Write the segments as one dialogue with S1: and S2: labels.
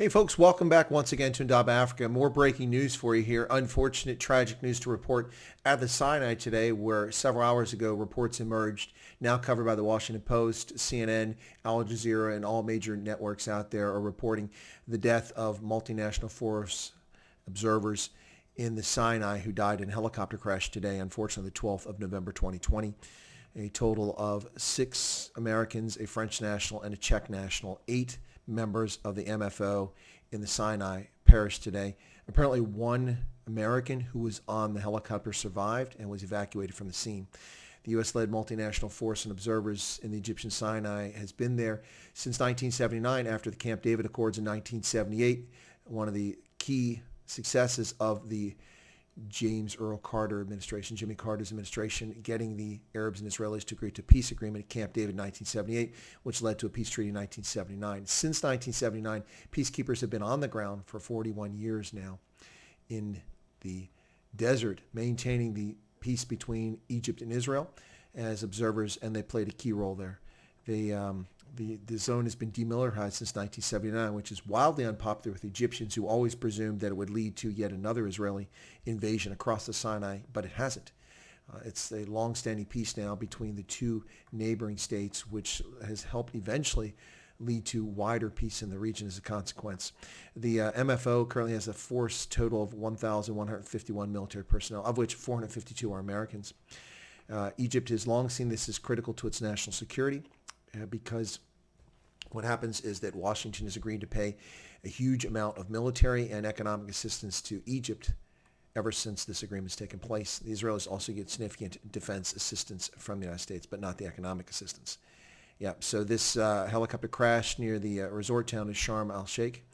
S1: Hey folks, welcome back once again to Indaba Africa. More breaking news for you here. Unfortunate, tragic news to report at the Sinai today, where several hours ago reports emerged, now covered by the Washington Post, CNN, Aljazeera, and all major networks out there are reporting the death of Multinational Force Observers in the Sinai who died in a helicopter crash today, unfortunately the 12th of November 2020. A total of 6 Americans, a French national, and a Czech national, 8 members of the MFO in the Sinai perished today. Apparently one American who was on the helicopter survived and was evacuated from the scene. The U.S.-led Multinational Force and Observers in the Egyptian Sinai has been there since 1979 after the Camp David Accords in 1978, one of the key successes of the Jimmy Carter's administration, getting the Arabs and Israelis to agree to a peace agreement at Camp David in 1978, which led to a peace treaty in 1979. Since 1979, peacekeepers have been on the ground for 41 years now in the desert, maintaining the peace between Egypt and Israel as observers, and they played a key role there. The zone has been demilitarized since 1979, which is wildly unpopular with Egyptians who always presumed that it would lead to yet another Israeli invasion across the Sinai, but it hasn't. It's a long-standing peace now between the two neighboring states, which has helped eventually lead to wider peace in the region as a consequence. The MFO currently has a force total of 1,151 military personnel, of which 452 are Americans. Egypt has long seen this as critical to its national security, because what happens is that Washington has agreed to pay a huge amount of military and economic assistance to Egypt ever since this agreement has taken place. The Israelis also get significant defense assistance from the United States, but not the economic assistance. Yeah, so this helicopter crash near the resort town of Sharm el-Sheikh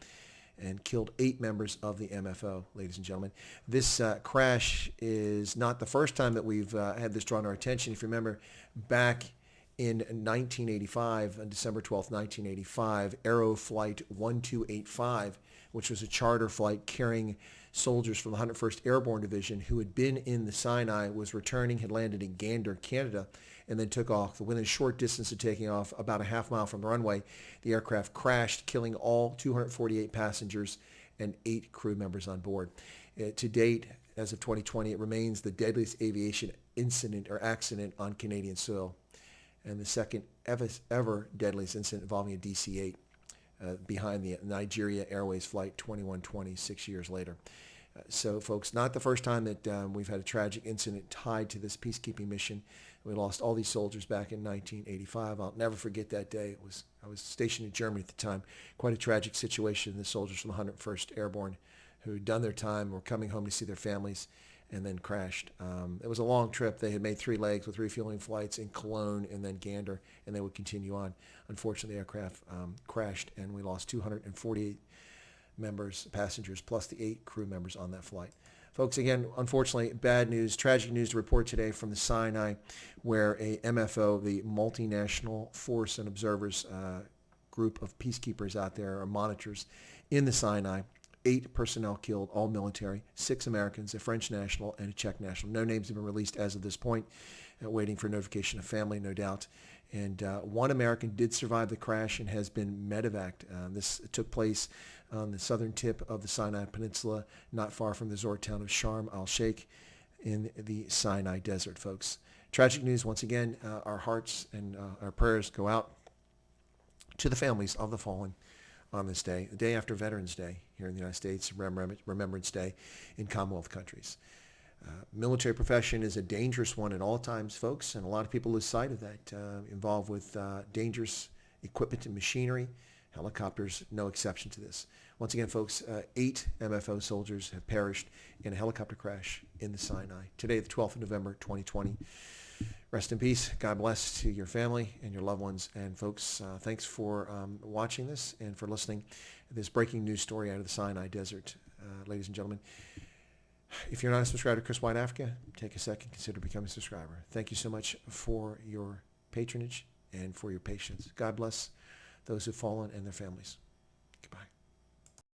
S1: and killed 8 members of the MFO, ladies and gentlemen. This crash is not the first time that we've had this drawn our attention. If you remember, back in 1985, on December 12th, 1985, Aero Flight 1285, which was a charter flight carrying soldiers from the 101st Airborne Division who had been in the Sinai, was returning, had landed in Gander, Canada, and then took off. Within a short distance of taking off, about a half mile from the runway, the aircraft crashed, killing all 248 passengers and 8 crew members on board. To date, as of 2020, it remains the deadliest aviation incident or accident on Canadian soil, and the second ever deadliest incident involving a DC-8 behind the Nigeria Airways Flight 2120 6 years later. So, folks, not the first time that we've had a tragic incident tied to this peacekeeping mission. We lost all these soldiers back in 1985. I'll never forget that day. I was stationed in Germany at the time. Quite a tragic situation. The soldiers from the 101st Airborne who had done their time were coming home to see their families and then crashed. It was a long trip. They had made 3 legs with refueling flights in Cologne and then Gander, and they would continue on. Unfortunately, the aircraft crashed, and we lost 248 passengers, plus the 8 crew members on that flight. Folks, again, unfortunately, bad news, tragic news to report today from the Sinai, where a MFO, the Multinational Force and Observers group of peacekeepers out there, or monitors in the Sinai, 8 personnel killed, all military, 6 Americans, a French national, and a Czech national. No names have been released as of this point, waiting for notification of family, no doubt. And 1 American did survive the crash and has been medevaced. This took place on the southern tip of the Sinai Peninsula, not far from the resort town of Sharm el-Sheikh in the Sinai Desert, folks. Tragic news once again. Our hearts and our prayers go out to the families of the fallen on this day, the day after Veterans Day here in the United States, Remembrance Day in Commonwealth countries. Military profession is a dangerous one at all times, folks, and a lot of people lose sight of that, involved with dangerous equipment and machinery. Helicopters, no exception to this. Once again, folks, 8 MFO soldiers have perished in a helicopter crash in the Sinai. Today, the 12th of November, 2020. Rest in peace. God bless to your family and your loved ones. And folks, thanks for watching this and for listening to this breaking news story out of the Sinai Desert. Ladies and gentlemen, if you're not a subscriber to Chris White Africa, take a second, consider becoming a subscriber. Thank you so much for your patronage and for your patience. God bless those who've fallen and their families.